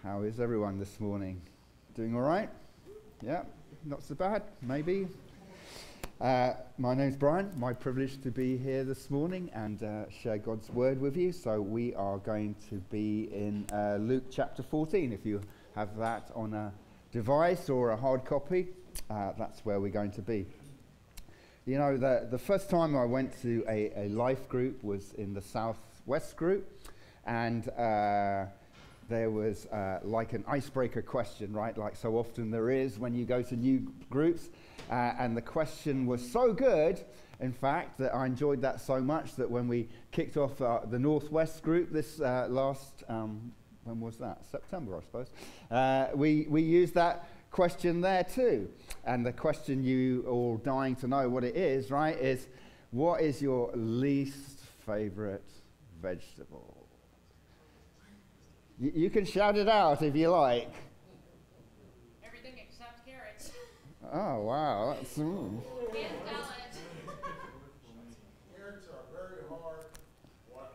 How is everyone this morning? Doing all right? Yeah, not so bad, maybe. My name's Bryan. My privilege to be here this morning and share God's word with you. So we are going to be in Luke chapter 14. If you have that on a device or a hard copy, that's where we're going to be. You know, the first time I went to a life group was in the Southwest group, and there was like an icebreaker question, right? Like so often there is when you go to new groups. And the question was so good, in fact, that I enjoyed that so much that when we kicked off the Northwest group this last, when was that? September, I suppose. We used that question there too. And the question you all dying to know what it is, right, is what is your least favorite vegetable? You can shout it out if you like. Everything except carrots. Oh, wow. That's, Can't tell Carrots are very hard.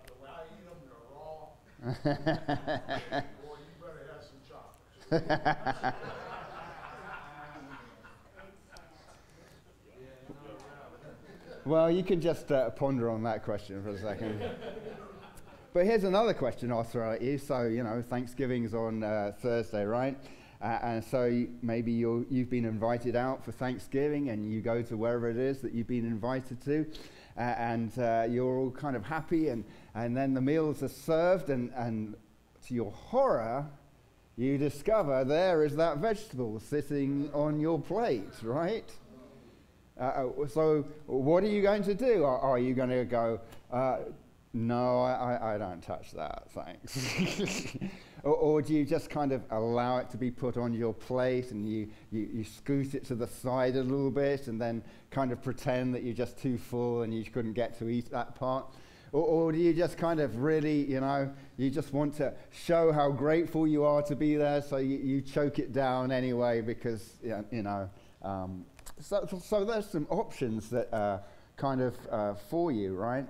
The way I eat them, they're raw. Boy, you better have some chocolate. Well, you can just ponder on that question for a second. But here's another question I'll throw at you. So, you know, Thanksgiving's on Thursday, right? And so maybe you've been invited out for Thanksgiving and you go to wherever it is that you've been invited to. And you're all kind of happy. And then the meals are served. And to your horror, you discover there is that vegetable sitting on your plate, right? So what are you going to do? Are you going to go... no, I don't touch that, thanks. or do you just kind of allow it to be put on your plate and you scoot it to the side a little bit and then kind of pretend that you're just too full and you couldn't get to eat that part? Or do you just kind of really, you know, you just want to show how grateful you are to be there, so you choke it down anyway because, you know. So there's some options that are kind of for you, right?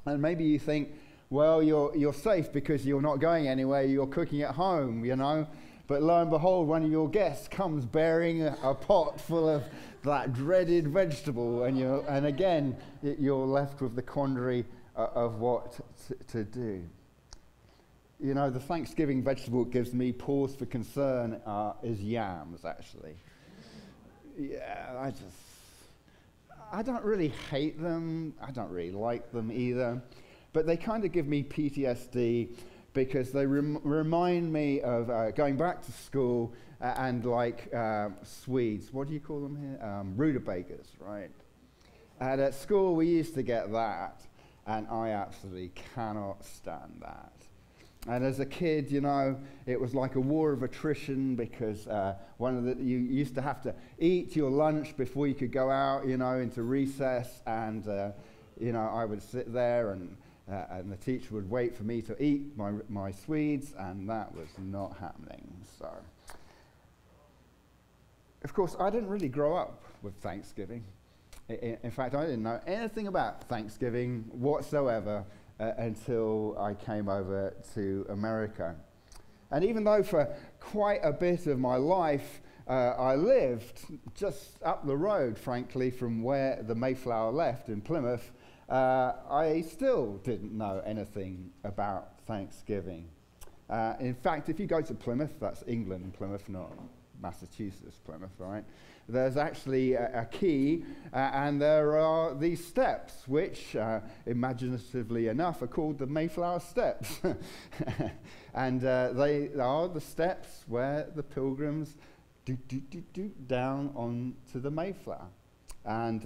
And maybe you think, well, you're safe because you're not going anywhere, you're cooking at home, you know. But lo and behold, one of your guests comes bearing a pot full of that dreaded vegetable, and again, you're left with the quandary of what to do. You know, the Thanksgiving vegetable that gives me pause for concern is yams, actually. Yeah, I don't really hate them. I don't really like them either. But they kind of give me PTSD because they remind me of going back to school and like Swedes. What do you call them here? Rutabagas, right? And at school we used to get that, and I absolutely cannot stand that. And as a kid, you know, it was like a war of attrition because you used to have to eat your lunch before you could go out, you know, into recess. And, you know, I would sit there and the teacher would wait for me to eat my Swedes, and that was not happening. So, of course, I didn't really grow up with Thanksgiving. In fact, I didn't know anything about Thanksgiving whatsoever until I came over to America. And even though for quite a bit of my life I lived just up the road, frankly, from where the Mayflower left in Plymouth, I still didn't know anything about Thanksgiving. In fact, if you go to Plymouth, that's England Plymouth, not Massachusetts Plymouth, right? There's actually a key, and there are these steps, which, imaginatively enough, are called the Mayflower Steps. And they are the steps where the pilgrims do down onto the Mayflower. And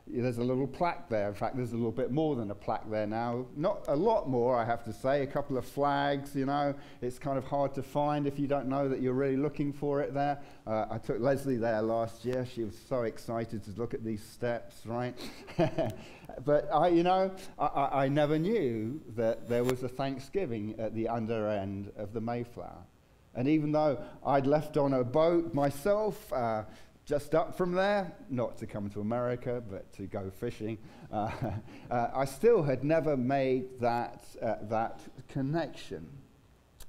there's a little plaque there. In fact, there's a little bit more than a plaque there now. Not a lot more, I have to say. A couple of flags, you know. It's kind of hard to find if you don't know that you're really looking for it there. I took Leslie there last year. She was so excited to look at these steps, right? But I never knew that there was a Thanksgiving at the under end of the Mayflower. And even though I'd left on a boat myself, just up from there, not to come to America, but to go fishing, I still had never made that connection.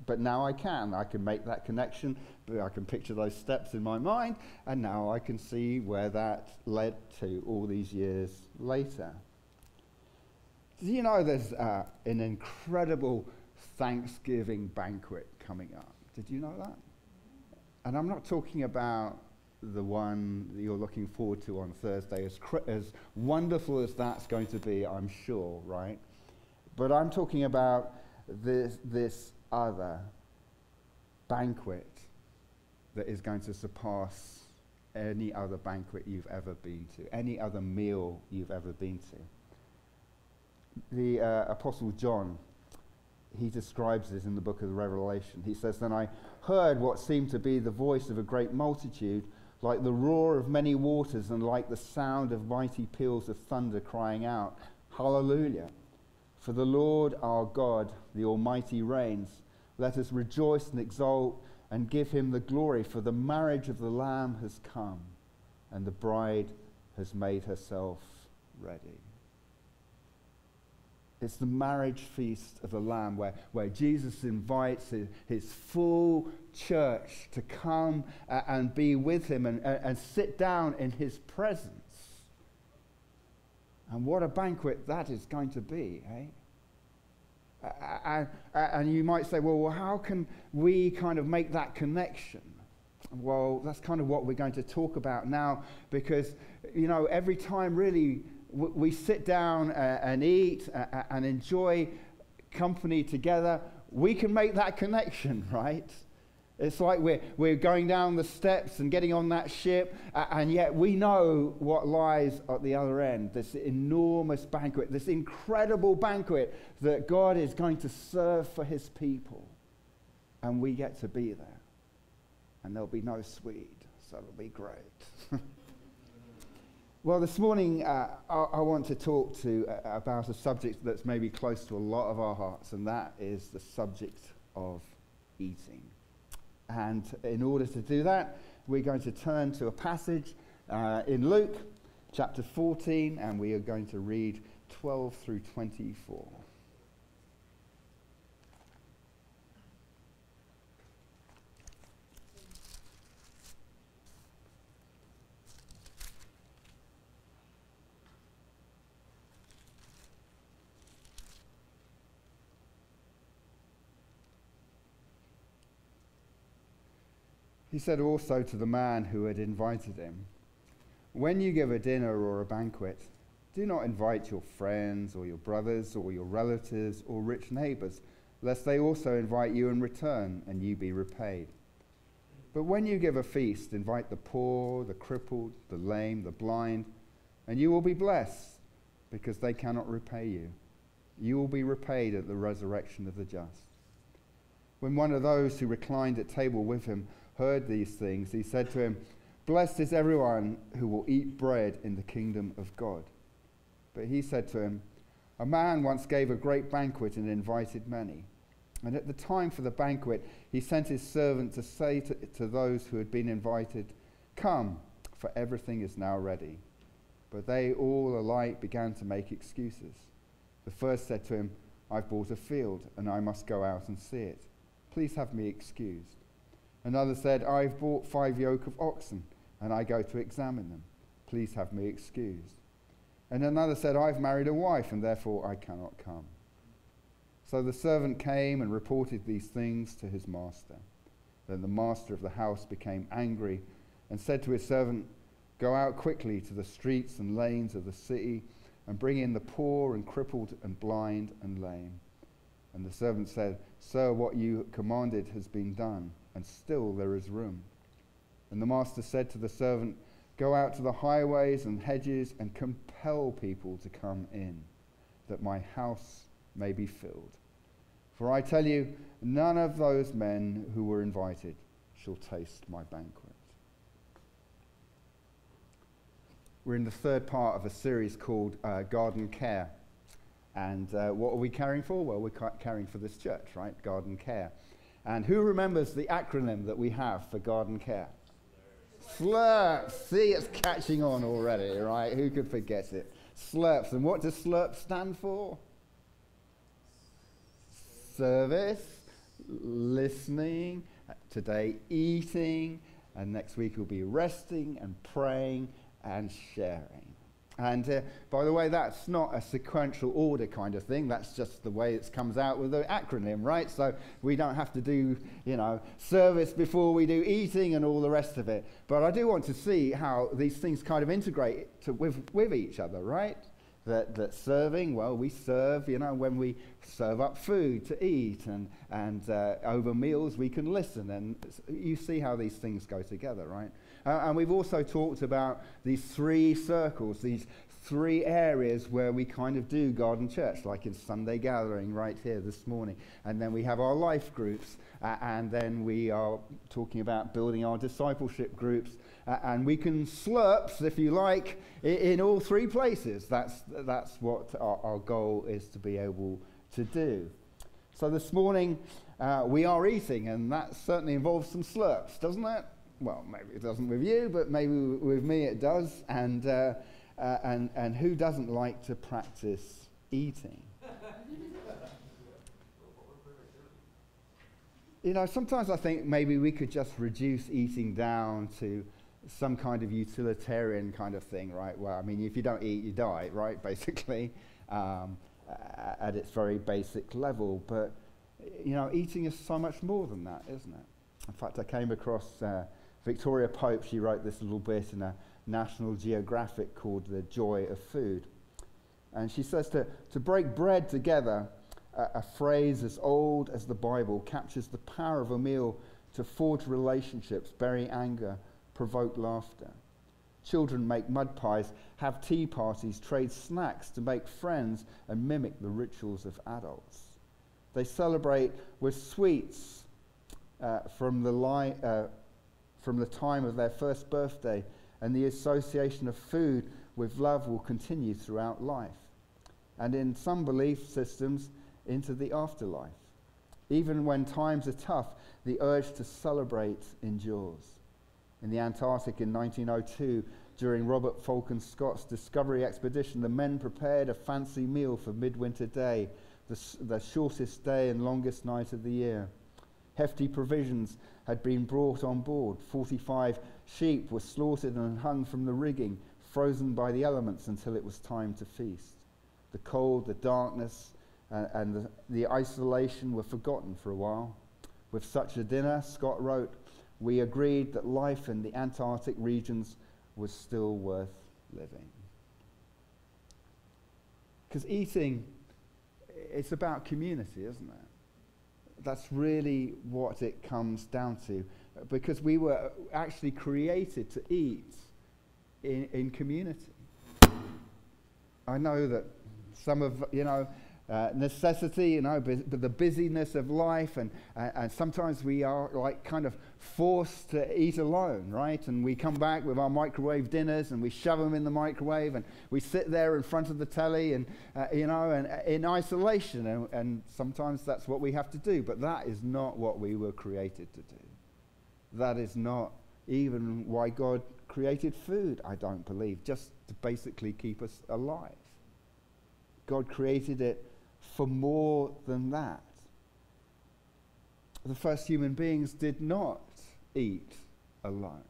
But now I can. I can make that connection. I can picture those steps in my mind, and now I can see where that led to all these years later. Do you know there's an incredible Thanksgiving banquet coming up? Did you know that? And I'm not talking about the one that you're looking forward to on Thursday, as wonderful as that's going to be, I'm sure, right? But I'm talking about this other banquet that is going to surpass any other banquet you've ever been to, any other meal you've ever been to. The Apostle John, he describes this in the book of Revelation. He says, "Then I heard what seemed to be the voice of a great multitude, like the roar of many waters and like the sound of mighty peals of thunder, crying out, 'Hallelujah! For the Lord our God, the Almighty, reigns. Let us rejoice and exult and give him the glory, for the marriage of the Lamb has come, and the bride has made herself ready.'" It's the marriage feast of the Lamb where Jesus invites his full church to come and be with him and sit down in his presence. And what a banquet that is going to be, eh? And you might say, well, how can we kind of make that connection? Well, that's kind of what we're going to talk about now, because, you know, every time really we sit down and eat and enjoy company together, we can make that connection, right? It's like we're going down the steps and getting on that ship, and yet we know what lies at the other end, this enormous banquet, this incredible banquet that God is going to serve for his people. And we get to be there. And there'll be no Swede, so it'll be great. Well, this morning I want to talk about a subject that's maybe close to a lot of our hearts, and that is the subject of eating. And in order to do that, we're going to turn to a passage in Luke chapter 14, and we are going to read 12 through 24. He said also to the man who had invited him, "When you give a dinner or a banquet, do not invite your friends or your brothers or your relatives or rich neighbors, lest they also invite you in return and you be repaid. But when you give a feast, invite the poor, the crippled, the lame, the blind, and you will be blessed, because they cannot repay you. You will be repaid at the resurrection of the just." When one of those who reclined at table with him heard these things, he said to him, "Blessed is everyone who will eat bread in the kingdom of God." But he said to him, "A man once gave a great banquet and invited many. And at the time for the banquet, he sent his servant to say to those who had been invited, 'Come, for everything is now ready.' But they all alike began to make excuses. The first said to him, 'I've bought a field, and I must go out and see it. Please have me excused.' Another said, 'I've bought 5 yoke of oxen, and I go to examine them. Please have me excused.' And another said, 'I've married a wife, and therefore I cannot come.' So the servant came and reported these things to his master. Then the master of the house became angry and said to his servant, 'Go out quickly to the streets and lanes of the city, and bring in the poor and crippled and blind and lame.' And the servant said, 'Sir, what you commanded has been done, and still there is room.' And the master said to the servant, 'Go out to the highways and hedges and compel people to come in, that my house may be filled. For I tell you, none of those men who were invited shall taste my banquet.'" We're in the third part of a series called Garden Care. And what are we caring for? Well, we're caring for this church, right? Garden Care. And who remembers the acronym that we have for Garden Care? SLURPS. See, it's catching on already, right? Who could forget it? SLURPS. And what does SLURPS stand for? Service, listening, today eating, and next week we'll be resting and praying and sharing. And by the way, that's not a sequential order kind of thing. That's just the way it comes out with the acronym, right? So we don't have to do, service before we do eating and all the rest of it. But I do want to see how these things kind of integrate with each other, right? That serving, well, we serve, when we serve up food to eat, and over meals we can listen. And you see how these things go together, right? And we've also talked about these 3 circles, these 3 areas where we kind of do garden church, like in Sunday gathering right here this morning. And then we have our life groups, and then we are talking about building our discipleship groups. And we can slurps, if you like, in all 3 places. That's what our goal is to be able to do. So this morning we are eating, and that certainly involves some slurps, doesn't it? Well, maybe it doesn't with you, but maybe with me it does. And who doesn't like to practice eating? Sometimes I think maybe we could just reduce eating down to some kind of utilitarian kind of thing, right? Well, I mean, if you don't eat, you die, right? Basically, at its very basic level. But, eating is so much more than that, isn't it? In fact, I came across Victoria Pope. She wrote this little bit in a National Geographic called The Joy of Food. And she says to break bread together, a phrase as old as the Bible, captures the power of a meal to forge relationships, bury anger, provoke laughter. Children make mud pies, have tea parties, trade snacks to make friends and mimic the rituals of adults. They celebrate with sweets from the time of their first birthday, and the association of food with love will continue throughout life, and in some belief systems into the afterlife. Even when times are tough, the urge to celebrate endures. In the Antarctic in 1902, during Robert Falcon Scott's discovery expedition, the men prepared a fancy meal for midwinter day, the shortest day and longest night of the year. Hefty provisions had been brought on board. 45 sheep were slaughtered and hung from the rigging, frozen by the elements until it was time to feast. The cold, the darkness, and the isolation were forgotten for a while. With such a dinner, Scott wrote, we agreed that life in the Antarctic regions was still worth living. Because eating, it's about community, isn't it? That's really what it comes down to. Because we were actually created to eat in community. I know that some of, necessity, but the busyness of life, and sometimes we are like kind of forced to eat alone, right? And we come back with our microwave dinners, and we shove them in the microwave, and we sit there in front of the telly, and and in isolation, and sometimes that's what we have to do. But that is not what we were created to do. That is not even why God created food, I don't believe, just to basically keep us alive. God created it for more than that. The first human beings did not eat alone.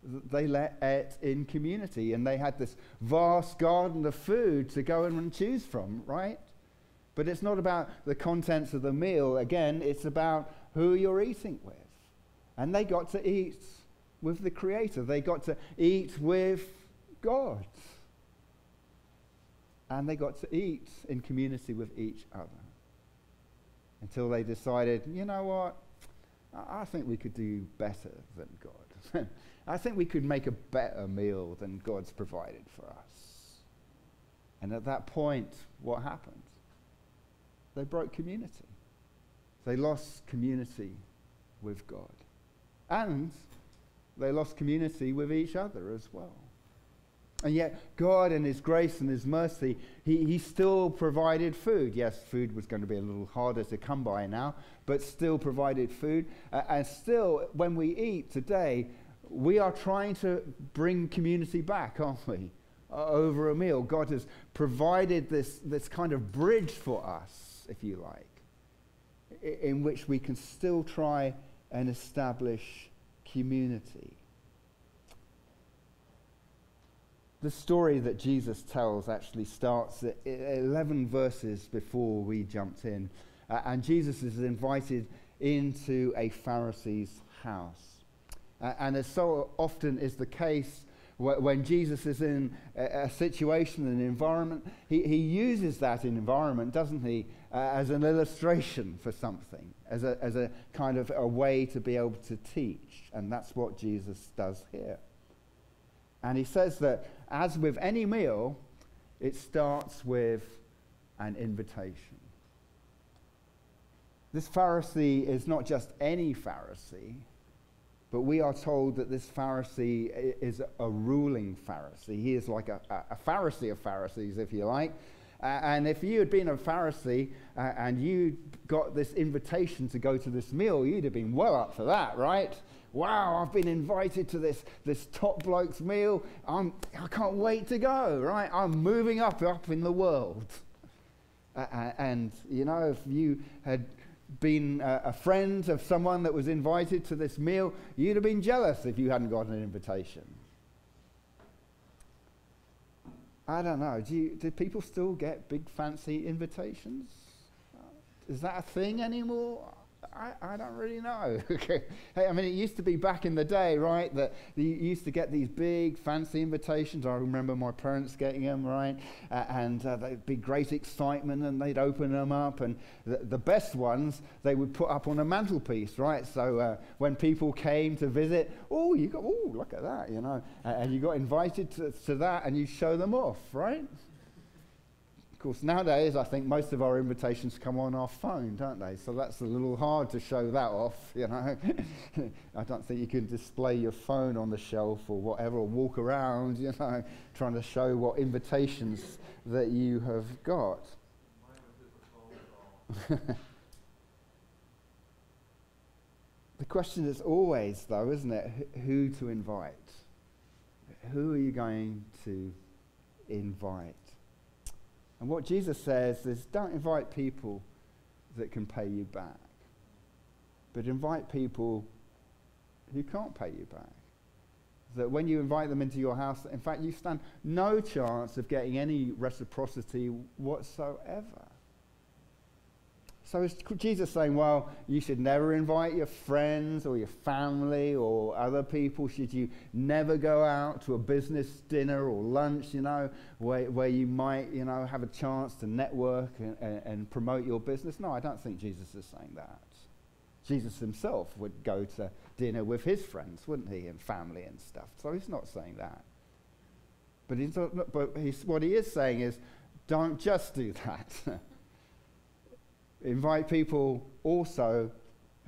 They ate in community, and they had this vast garden of food to go and choose from, right? But it's not about the contents of the meal. Again, it's about who you're eating with. And they got to eat with the Creator. They got to eat with God. And they got to eat in community with each other. Until they decided, you know what? I think we could do better than God. I think we could make a better meal than God's provided for us. And at that point, what happened? They broke community. They lost community with God. And they lost community with each other as well. And yet, God in His grace and His mercy, He still provided food. Yes, food was going to be a little harder to come by now, but still provided food. And still, when we eat today, we are trying to bring community back, aren't we? Over a meal. God has provided this kind of bridge for us, if you like. in which we can still try and establish community. The story that Jesus tells actually starts at 11 verses before we jumped in. And Jesus is invited into a Pharisee's house. And as so often is the case, when Jesus is in a situation, an environment, he uses that environment, doesn't he, as an illustration for something, as a kind of a way to be able to teach. And that's what Jesus does here. And he says that, as with any meal, it starts with an invitation. This Pharisee is not just any Pharisee, but we are told that this Pharisee is a ruling Pharisee. He is like a Pharisee of Pharisees, if you like. And if you had been a Pharisee and you got this invitation to go to this meal, you'd have been well up for that, right? Wow, I've been invited to this top bloke's meal. I can't wait to go, right? I'm moving up in the world. And, you know, if you had been a friend of someone that was invited to this meal, you'd have been jealous if you hadn't got an invitation. I don't know. Do people still get big fancy invitations? Is that a thing anymore? I don't really know. Hey, I mean, it used to be back in the day, right, that you used to get these big fancy invitations. I remember my parents getting them, right, and they'd be great excitement, and they'd open them up, and the best ones they would put up on a mantelpiece, right? So when people came to visit, look at that, you know, and you got invited to that, and you show them off, right? Of course, nowadays, I think most of our invitations come on our phone, don't they? So that's a little hard to show that off, you know. I don't think you can display your phone on the shelf or whatever, or walk around, you know, trying to show what invitations that you have got. The question is always, though, isn't it, who to invite? Who are you going to invite? And what Jesus says is, don't invite people that can pay you back, but invite people who can't pay you back. That when you invite them into your house, in fact, you stand no chance of getting any reciprocity whatsoever. So is Jesus saying, well, you should never invite your friends or your family or other people? Should you never go out to a business dinner or lunch, you know, where you might, you know, have a chance to network and promote your business? No, I don't think Jesus is saying that. Jesus himself would go to dinner with his friends, wouldn't he, and family and stuff. So he's not saying that. But what he is saying is, don't just do that. Invite people also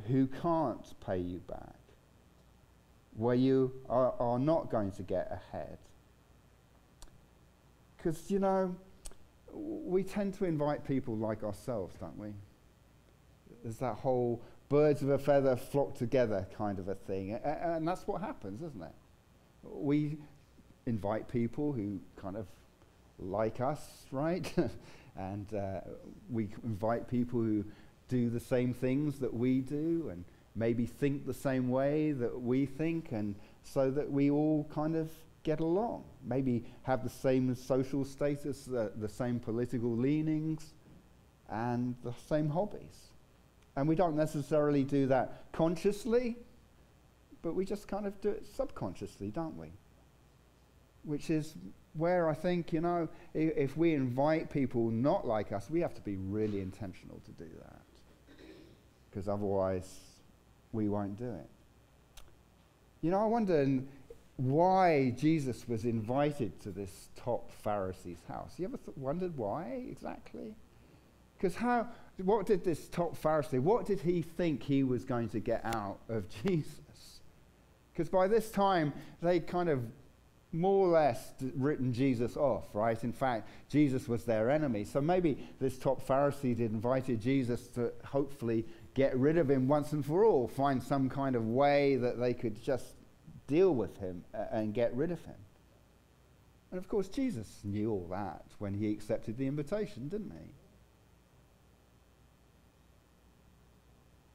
who can't pay you back, where you are not going to get ahead. Because, you know, we tend to invite people like ourselves, don't we? There's that whole birds of a feather flock together kind of a thing. And that's what happens, isn't it? We invite people who kind of like us, right? And we invite people who do the same things that we do and maybe think the same way that we think, and so that we all kind of get along. Maybe have the same social status, the same political leanings, and the same hobbies. And we don't necessarily do that consciously, but we just kind of do it subconsciously, don't we? Which is where I think, you know, if we invite people not like us, we have to be really intentional to do that. Because otherwise, we won't do it. You know, I wonder why Jesus was invited to this top Pharisee's house. You ever wondered why exactly? Because what did this top Pharisee, what did he think he was going to get out of Jesus? Because by this time, they kind of more or less written Jesus off, right? In fact, Jesus was their enemy. So maybe this top Pharisee had invited Jesus to hopefully get rid of him once and for all, find some kind of way that they could just deal with him and get rid of him. And of course, Jesus knew all that when he accepted the invitation, didn't he?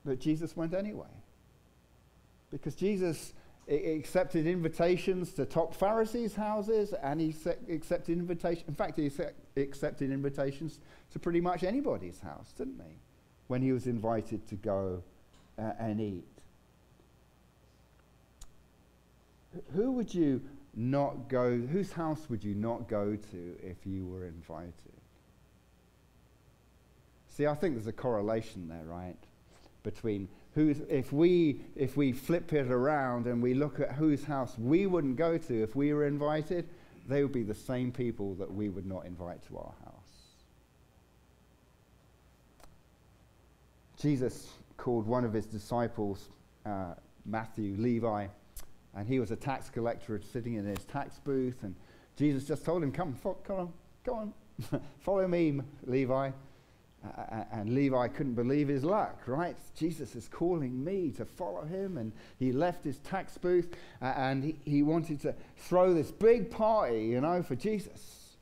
But Jesus went anyway. Because Jesus accepted invitations to top Pharisees' houses, and he accepted invitations. In fact, he accepted invitations to pretty much anybody's house, didn't he? When he was invited to go and eat. Who would you not go? Whose house would you not go to if you were invited? See, I think there's a correlation there, right? Between if we flip it around and we look at whose house we wouldn't go to if we were invited, they would be the same people that we would not invite to our house. Jesus called one of his disciples, Matthew, Levi, and he was a tax collector sitting in his tax booth, and Jesus just told him, come on, follow me, Levi. And Levi couldn't believe his luck, right? Jesus is calling me to follow him, and he left his tax booth, and he wanted to throw this big party, for Jesus.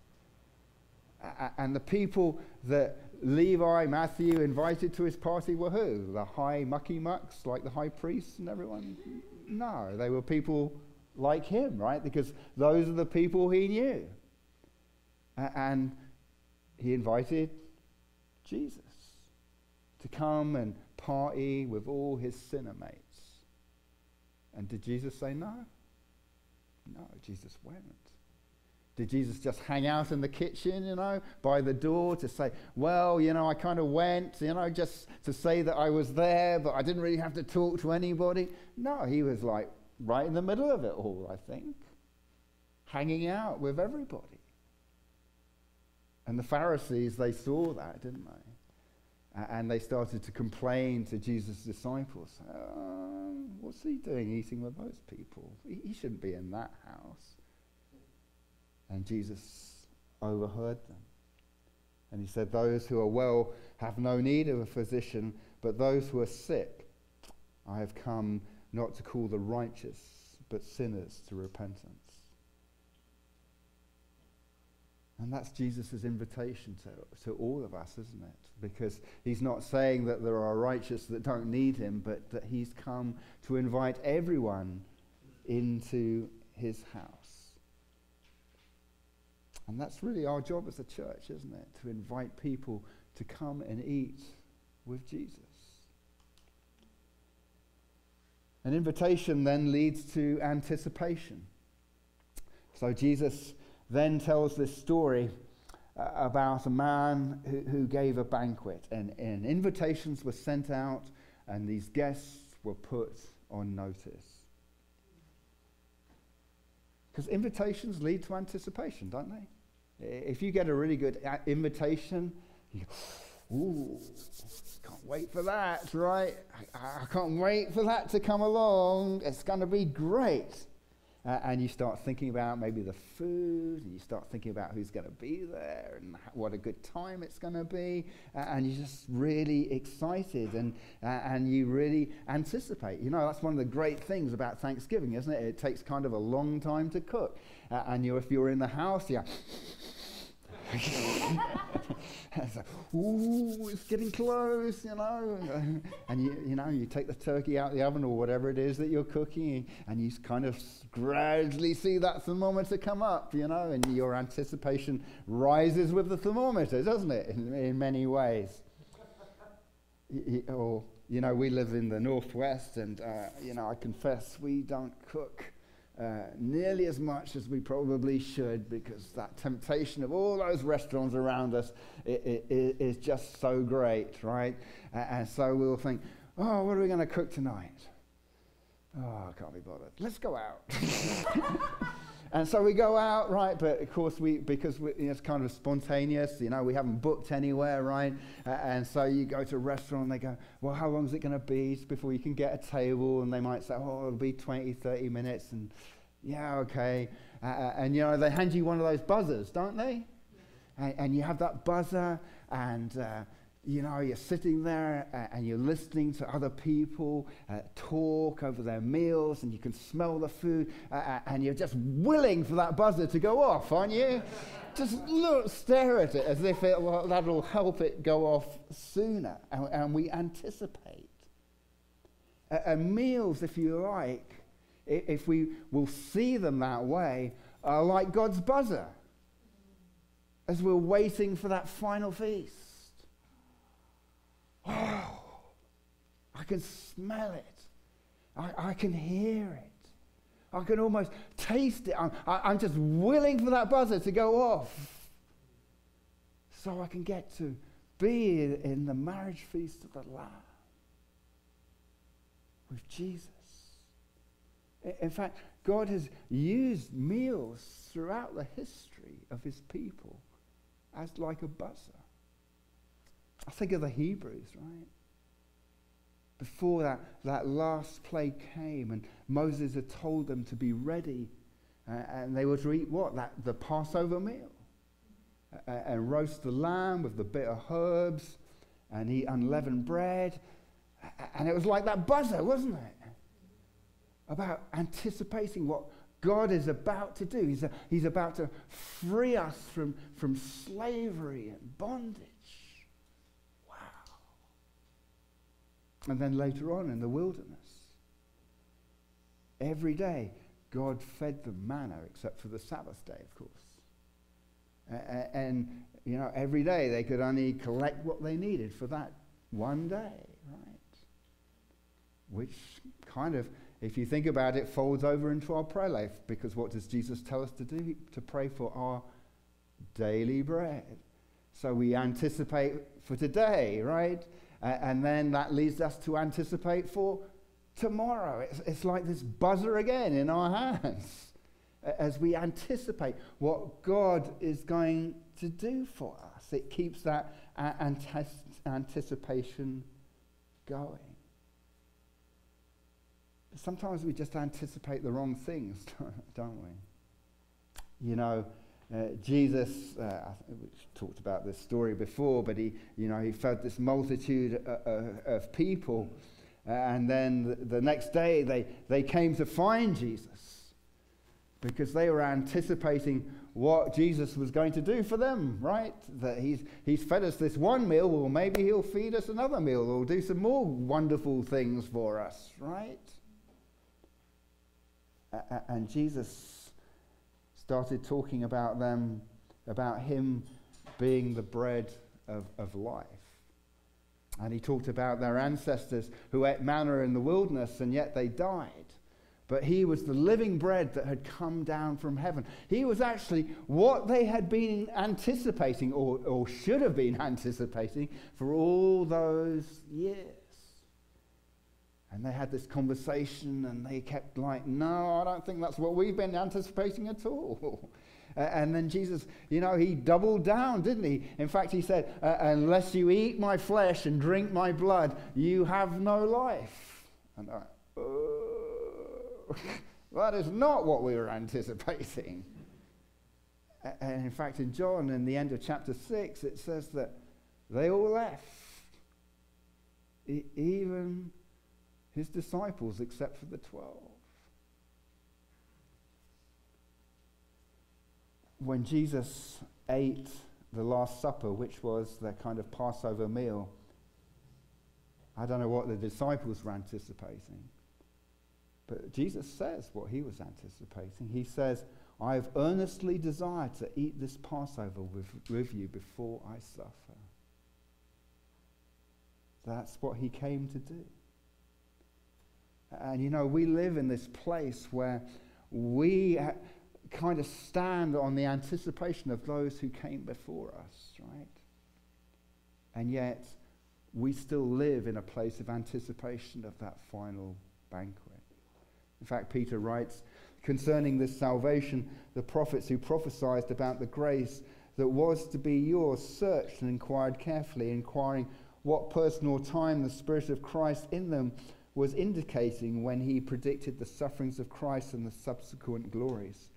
And the people that Levi, Matthew invited to his party were who? The high mucky mucks, like the high priests and everyone? No, they were people like him, right? Because those are the people he knew. And he invited Jesus to come and party with all his sinner mates. And did Jesus say no? No, Jesus went. Did Jesus just hang out in the kitchen, by the door to say, well, I kind of went, just to say that I was there, but I didn't really have to talk to anybody? No, he was like right in the middle of it all, I think, hanging out with everybody. And the Pharisees, they saw that, didn't they? And they started to complain to Jesus' disciples. What's he doing eating with those people? He shouldn't be in that house. And Jesus overheard them. And he said, those who are well have no need of a physician, but those who are sick, I have come not to call the righteous, but sinners to repentance. And that's Jesus' invitation to all of us, isn't it? Because he's not saying that there are righteous that don't need him, but that he's come to invite everyone into his house. And that's really our job as a church, isn't it? To invite people to come and eat with Jesus. An invitation then leads to anticipation. So Jesus then tells this story about a man who gave a banquet, and invitations were sent out, and these guests were put on notice. Because invitations lead to anticipation, don't they? If you get a really good invitation, you go, ooh, can't wait for that, right? I can't wait for that to come along. It's going to be great. And you start thinking about maybe the food, and you start thinking about who's going to be there, and what a good time it's going to be, and you're just really excited, and you really anticipate. That's one of the great things about Thanksgiving, isn't it? It takes kind of a long time to cook, and if you're in the house, it's like, ooh, it's getting close, and you take the turkey out of the oven or whatever it is that you're cooking, and you kind of gradually see that thermometer come up, and your anticipation rises with the thermometer, doesn't it, in many ways. We live in the Northwest, and I confess we don't cook nearly as much as we probably should, because that temptation of all those restaurants around us is just so great, right? And so we'll think, oh, what are we going to cook tonight? Oh, I can't be bothered. Let's go out. And so we go out, right? But of course, because it's kind of spontaneous, we haven't booked anywhere, right? And so you go to a restaurant and they go, well, how long is it going to be before you can get a table? And they might say, oh, it'll be 20, 30 minutes. And yeah, okay. And they hand you one of those buzzers, don't they? And you have that buzzer, and you're sitting there and you're listening to other people talk over their meals, and you can smell the food, and you're just willing for that buzzer to go off, aren't you? Just stare at it as if that'll help it go off sooner, and we anticipate. And meals, if you like, if we will see them that way, are like God's buzzer as we're waiting for that final feast. Oh, I can smell it. I can hear it. I can almost taste it. I'm just willing for that buzzer to go off so I can get to be in the marriage feast of the Lamb with Jesus. In fact, God has used meals throughout the history of his people as like a buzzer. I think of the Hebrews, right? Before that last plague came and Moses had told them to be ready and they were to eat what? The Passover meal. And roast the lamb with the bitter herbs and eat unleavened bread. And it was like that buzzer, wasn't it? About anticipating what God is about to do. He's about to free us from slavery and bondage. Wow. And then later on in the wilderness, every day God fed them manna except for the Sabbath day, of course. And you know, every day they could only collect what they needed for that one day, right? Which kind of, if you think about it, folds over into our prayer life, because what does Jesus tell us to do? To pray for our daily bread. So we anticipate for today, right? And then that leads us to anticipate for tomorrow. It's like this buzzer again in our hands as we anticipate what God is going to do for us. It keeps that anticipation going. Sometimes we just anticipate the wrong things, don't we? You know, Jesus, we talked about this story before, but he fed this multitude of people, and then the next day they came to find Jesus because they were anticipating what Jesus was going to do for them, right? That he's fed us this one meal, well, maybe he'll feed us another meal, or do some more wonderful things for us, right? And Jesus started talking about them, about him being the bread of life. And he talked about their ancestors who ate manna in the wilderness and yet they died. But he was the living bread that had come down from heaven. He was actually what they had been anticipating, or should have been anticipating, for all those years. And they had this conversation and they kept like, no, I don't think that's what we've been anticipating at all. And then Jesus, he doubled down, didn't he? In fact, he said, unless you eat my flesh and drink my blood, you have no life. And I that is not what we were anticipating. And in fact, in John, in the end of chapter 6, it says that they all left. Even his disciples, except for the 12. When Jesus ate the Last Supper, which was their kind of Passover meal, I don't know what the disciples were anticipating. But Jesus says what he was anticipating. He says, I have earnestly desired to eat this Passover with you before I suffer. That's what he came to do. And we live in this place where we kind of stand on the anticipation of those who came before us, right? And yet we still live in a place of anticipation of that final banquet. In fact, Peter writes, concerning this salvation, the prophets who prophesied about the grace that was to be yours searched and inquired carefully, inquiring what person or time the Spirit of Christ in them was indicating when he predicted the sufferings of Christ and the subsequent glories.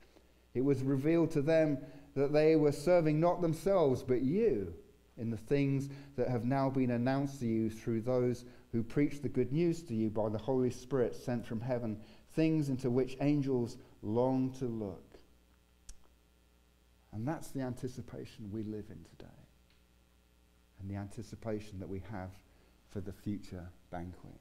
It was revealed to them that they were serving not themselves but you in the things that have now been announced to you through those who preach the good news to you by the Holy Spirit sent from heaven, things into which angels long to look. And that's the anticipation we live in today, and the anticipation that we have for the future banquet.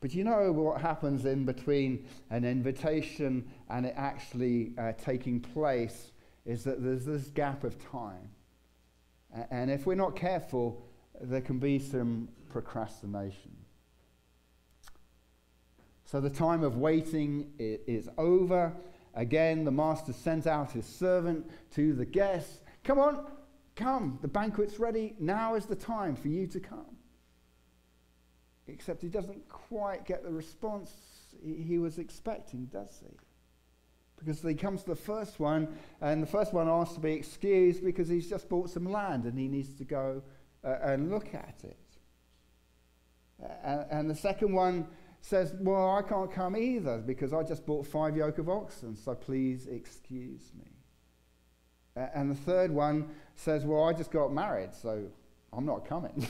But you know what happens in between an invitation and it actually taking place is that there's this gap of time. And if we're not careful, there can be some procrastination. So the time of waiting is over. Again, the master sends out his servant to the guests. Come on, come. The banquet's ready. Now is the time for you to come. Except he doesn't quite get the response he was expecting, does he? Because he comes to the first one, and the first one asks to be excused because he's just bought some land and he needs to go and look at it. And the second one says, well, I can't come either because I just bought 5 yoke of oxen, so please excuse me. And the third one says, well, I just got married, so I'm not coming.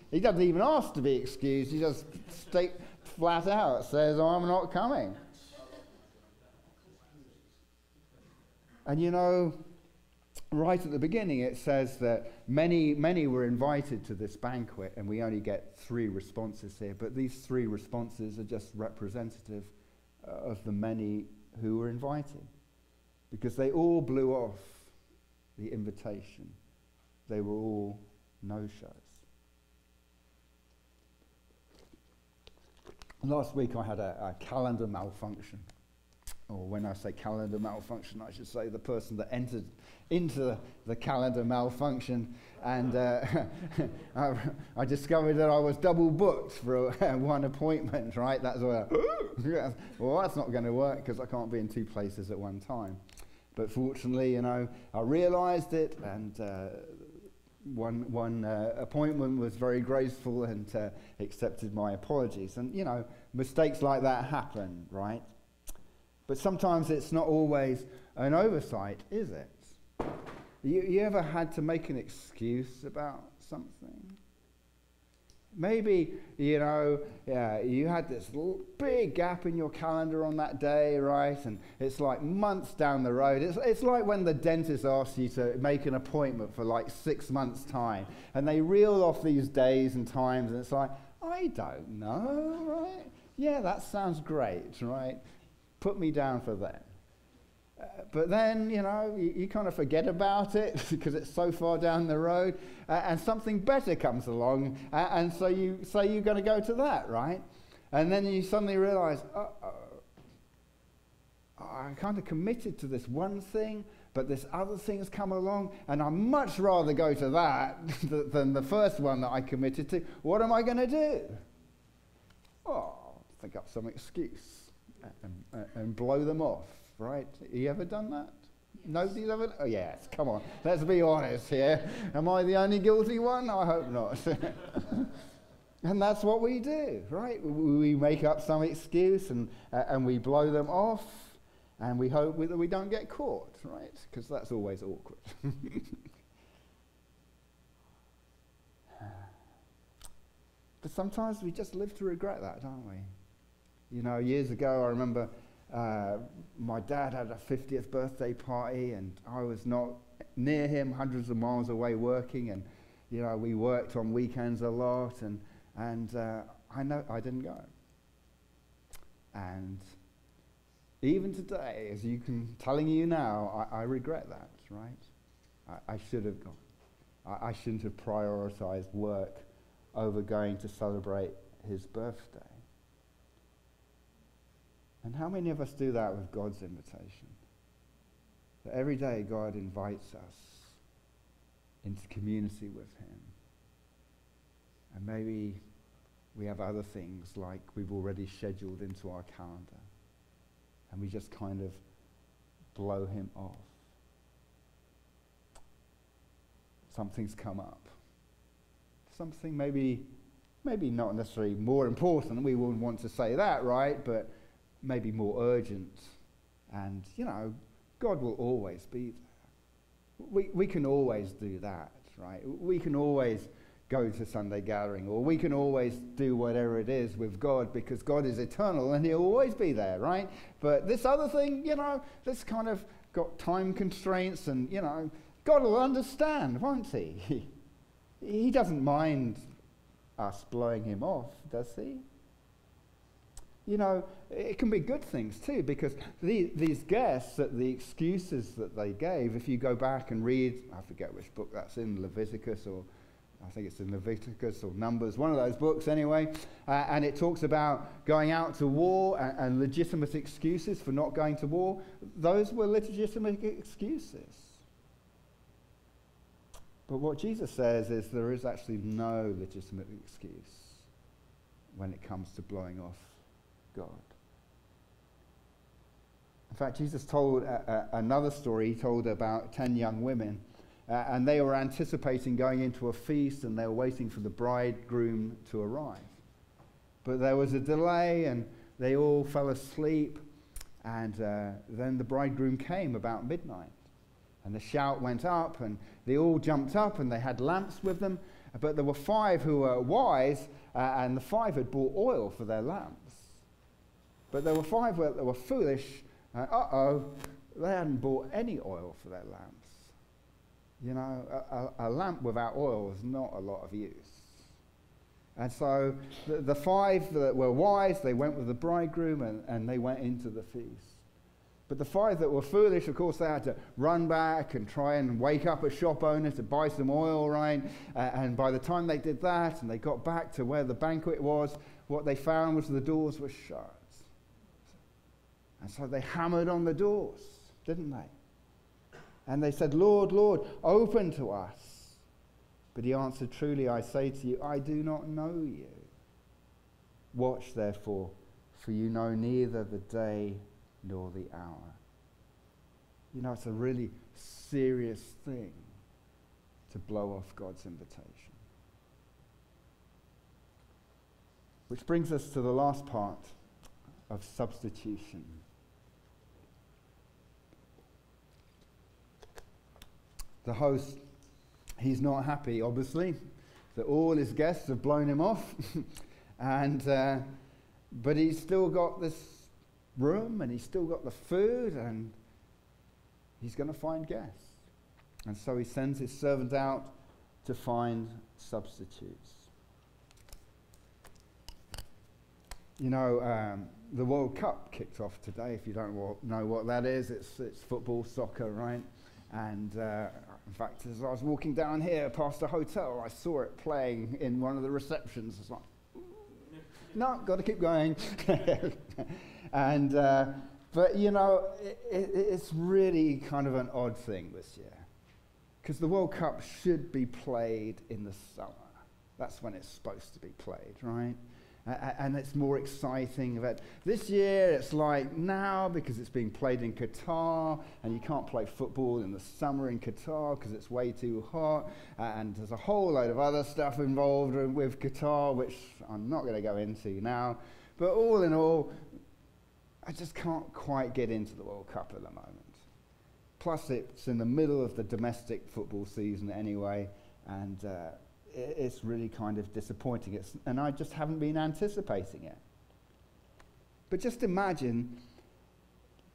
He doesn't even ask to be excused. He just flat out says, I'm not coming. And you know, right at the beginning it says that many were invited to this banquet, and we only get 3 responses here, but these 3 responses are just representative of the many who were invited, because they all blew off the invitation. They were all no-shows. Last week I had a calendar malfunction. Or when I say calendar malfunction, I should say the person that entered into the calendar malfunction. And I discovered that I was double booked for one appointment, right? That's well, that's not going to work because I can't be in 2 places at one time. But fortunately, you know, I realized it, and one appointment was very graceful and accepted my apologies. And, you know, mistakes like that happen, right? But sometimes it's not always an oversight, is it? You ever had to make an excuse about something? Maybe, you know, you had this big gap in your calendar on that day, right? And it's like months down the road. It's like when the dentist asks you to make an appointment for like 6 months' time. And they reel off these days and times, and it's like, I don't know, right? Yeah, that sounds great, right? Put me down for that. But then, you know, you kind of forget about it because it's so far down the road, and something better comes along, and so you say you're going to go to that, right? And then you suddenly realize, I kind of committed to this one thing, but this other thing has come along, and I'd much rather go to that than the first one that I committed to. What am I going to do? Oh, think up some excuse. And blow them off, right? You ever done that? Yes. Nobody's ever? Oh, yes, come on. Let's be honest here. Am I the only guilty one? I hope not. And that's what we do, right? We make up some excuse and we blow them off, and we hope that we don't get caught, right? Because that's always awkward. But sometimes we just live to regret that, don't we? You know, years ago, I remember my dad had a 50th birthday party, and I was not near him, hundreds of miles away working, and, you know, we worked on weekends a lot, and I know I didn't go. And even today, as telling you now, I regret that, right? I should have gone. I shouldn't have prioritized work over going to celebrate his birthday. And how many of us do that with God's invitation? That every day God invites us into community with him. And maybe we have other things like we've already scheduled into our calendar, and we just kind of blow him off. Something's come up. Something maybe not necessarily more important. We wouldn't want to say that, right? But maybe more urgent, and, you know, God will always be there. We can always do that, right? We can always go to Sunday gathering, or we can always do whatever it is with God, because God is eternal and he'll always be there, right? But this other thing, you know, this kind of got time constraints, and, you know, God will understand, won't he? He doesn't mind us blowing him off, does he? You know, it can be good things too, because these guests, that the excuses that they gave, if you go back and read, I forget which book that's in, Leviticus, or I think it's in Leviticus or Numbers, one of those books anyway, and it talks about going out to war and legitimate excuses for not going to war. Those were legitimate excuses. But what Jesus says is there is actually no legitimate excuse when it comes to blowing off God. In fact, Jesus told another story. He told about 10 young women, and they were anticipating going into a feast, and they were waiting for the bridegroom to arrive. But there was a delay, and they all fell asleep, and then the bridegroom came about midnight. And the shout went up, and they all jumped up, and they had lamps with them. But there were 5 who were wise, and the 5 had bought oil for their lamps. But there were 5 that were foolish. They hadn't bought any oil for their lamps. You know, a lamp without oil is not a lot of use. And so the 5 that were wise, they went with the bridegroom, and they went into the feast. But the 5 that were foolish, of course, they had to run back and try and wake up a shop owner to buy some oil, right? And by the time they did that and they got back to where the banquet was, what they found was the doors were shut. And so they hammered on the doors, didn't they? And they said, Lord, Lord, open to us. But he answered, truly I say to you, I do not know you. Watch therefore, for you know neither the day nor the hour. You know, it's a really serious thing to blow off God's invitation. Which brings us to the last part of substitution. The host, he's not happy, obviously, that all his guests have blown him off, but he's still got this room, and he's still got the food, and he's going to find guests. And so he sends his servant out to find substitutes. You know, the World Cup kicked off today. If you don't know what that is, it's football, soccer, right? And in fact, as I was walking down here past a hotel, I saw it playing in one of the receptions. It's like, no, got to keep going. And but you know, it's really kind of an odd thing this year, because the World Cup should be played in the summer. That's when it's supposed to be played, right? And it's more exciting. But this year it's like now, because it's being played in Qatar, and you can't play football in the summer in Qatar because it's way too hot, and there's a whole load of other stuff involved with Qatar, which I'm not going to go into now. But all in all, I just can't quite get into the World Cup at the moment. Plus it's in the middle of the domestic football season anyway, and it's really kind of disappointing. And I just haven't been anticipating it. But just imagine,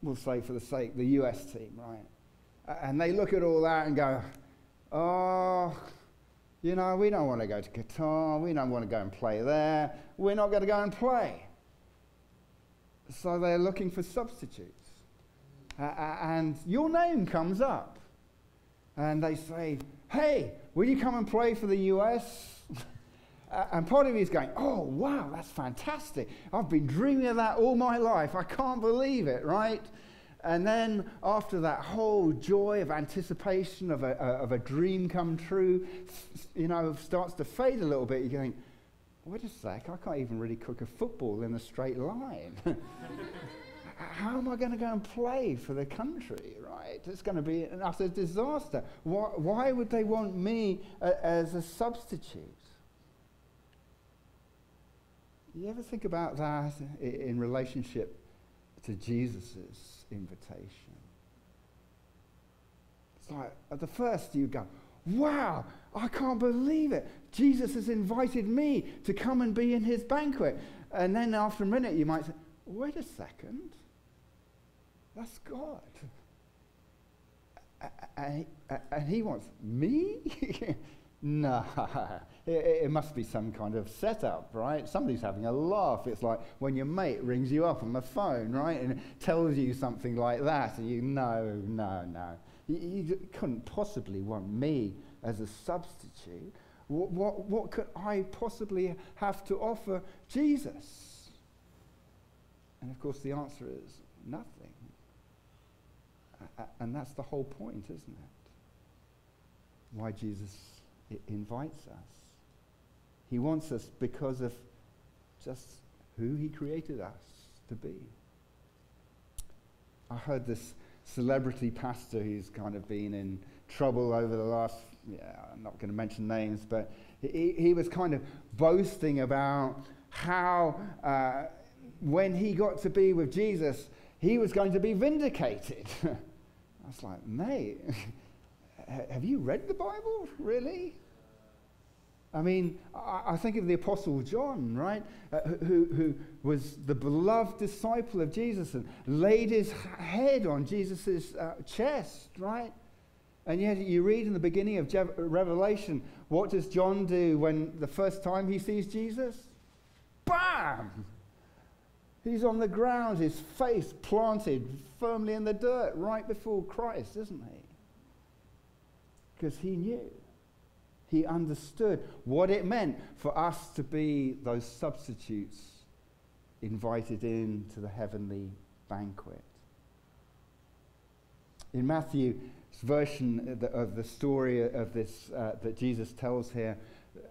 we'll say for the sake, the US team, right? And they look at all that and go, oh, you know, we don't want to go to Qatar. We don't want to go and play there. We're not going to go and play. So they're looking for substitutes. And your name comes up. And they say, hey, will you come and play for the US? And part of me is going, oh, wow, that's fantastic. I've been dreaming of that all my life. I can't believe it, right? And then after that whole joy of anticipation of a dream come true, you know, starts to fade a little bit. You're going, wait a sec, I can't even really cook a football in a straight line. How am I going to go and play for the country, right? It's going to be an utter disaster. Why would they want me as a substitute? You ever think about that in relationship to Jesus' invitation? It's like, at the first you go, wow, I can't believe it. Jesus has invited me to come and be in his banquet. And then after a minute you might say, wait a second. That's God. And he wants me? No, it must be some kind of setup, right? Somebody's having a laugh. It's like when your mate rings you up on the phone, right, and tells you something like that, and you, no. You couldn't possibly want me as a substitute. What could I possibly have to offer Jesus? And of course the answer is nothing. And that's the whole point, isn't it? Why Jesus invites us. He wants us because of just who he created us to be. I heard this celebrity pastor who's kind of been in trouble over the last, I'm not going to mention names, but he was kind of boasting about how when he got to be with Jesus, he was going to be vindicated. I was like, mate, have you read the Bible, really? I mean, I think of the Apostle John, right, who was the beloved disciple of Jesus and laid his head on Jesus' chest, right? And yet you read in the beginning of Revelation, what does John do when the first time he sees Jesus? Bam! He's on the ground, his face planted firmly in the dirt right before Christ, isn't he? Because he knew. He understood what it meant for us to be those substitutes invited into the heavenly banquet. In Matthew's version of the story of this that Jesus tells here,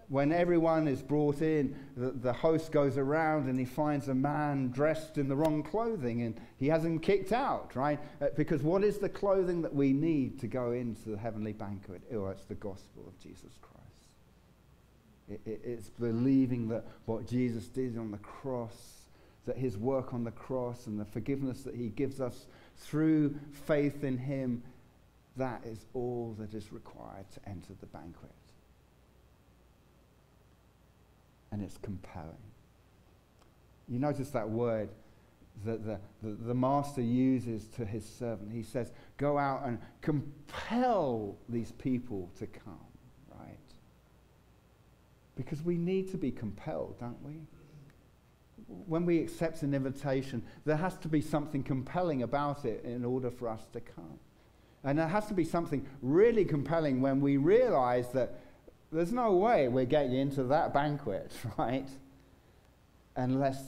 when everyone is brought in, the host goes around and he finds a man dressed in the wrong clothing and he hasn't kicked out, right? Because what is the clothing that we need to go into the heavenly banquet? Oh, it's the gospel of Jesus Christ. It's believing that what Jesus did on the cross, that his work on the cross and the forgiveness that he gives us through faith in him, that is all that is required to enter the banquet. And it's compelling. You notice that word that the master uses to his servant. He says, go out and compel these people to come, right? Because we need to be compelled, don't we? When we accept an invitation, there has to be something compelling about it in order for us to come. And there has to be something really compelling when we realize that there's no way we're getting into that banquet, right? Unless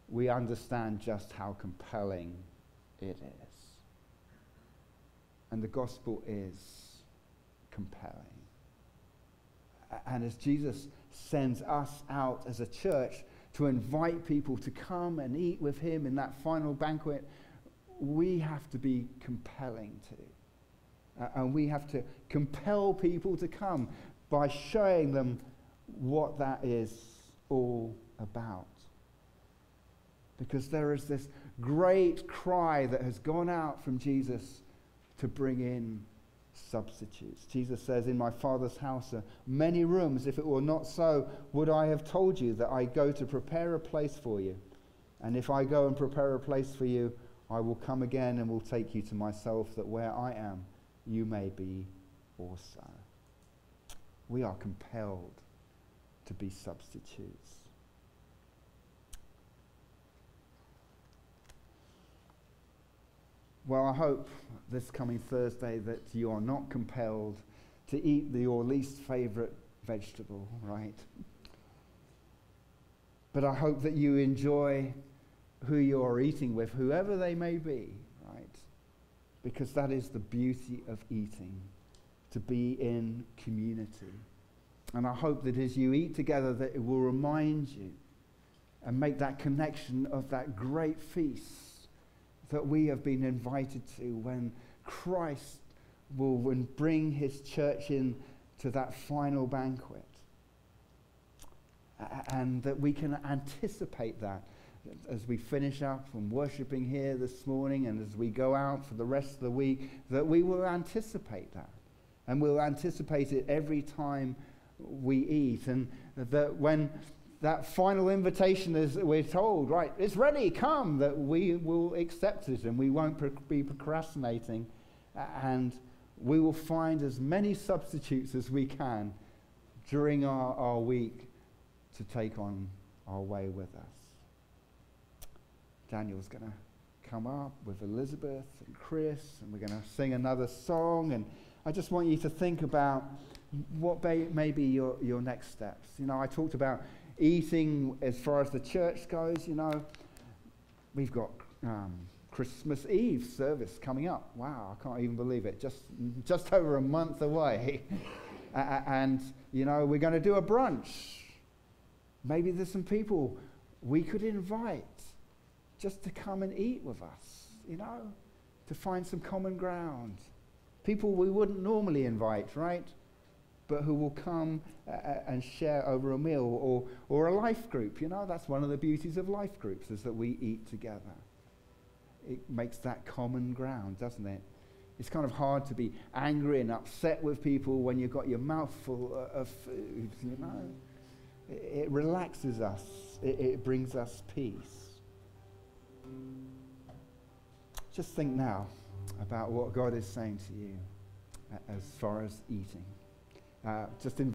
we understand just how compelling it is. And the gospel is compelling. And as Jesus sends us out as a church to invite people to come and eat with him in that final banquet, we have to be compelling too. And we have to compel people to come by showing them what that is all about. Because there is this great cry that has gone out from Jesus to bring in substitutes. Jesus says, in my Father's house are many rooms. If it were not so, would I have told you that I go to prepare a place for you? And if I go and prepare a place for you, I will come again and will take you to myself, that where I am, you may be also. We are compelled to be substitutes. Well, I hope this coming Thursday that you are not compelled to eat your least favorite vegetable, right? But I hope that you enjoy who you are eating with, whoever they may be, right? Because that is the beauty of eating, to be in community. And I hope that as you eat together that it will remind you and make that connection of that great feast that we have been invited to when Christ will bring his church in to that final banquet. And that we can anticipate that as we finish up from worshiping here this morning and as we go out for the rest of the week, that we will anticipate that. And we'll anticipate it every time we eat. And that when that final invitation is, we're told, right, it's ready, come, that we will accept it and we won't be procrastinating. And we will find as many substitutes as we can during our week to take on our way with us. Daniel's going to come up with Elizabeth and Chris, and we're going to sing another song. And I just want you to think about what may be your next steps. You know, I talked about eating as far as the church goes. You know, we've got Christmas Eve service coming up. Wow, I can't even believe it. Just over a month away. And, you know, we're going to do a brunch. Maybe there's some people we could invite just to come and eat with us, you know, to find some common ground. People we wouldn't normally invite, right? But who will come and share over a meal, or a life group. You know, that's one of the beauties of life groups, is that we eat together. It makes that common ground, doesn't it? It's kind of hard to be angry and upset with people when you've got your mouth full of food, you know. It relaxes us. It brings us peace. Just think now about what God is saying to you as far as eating. Just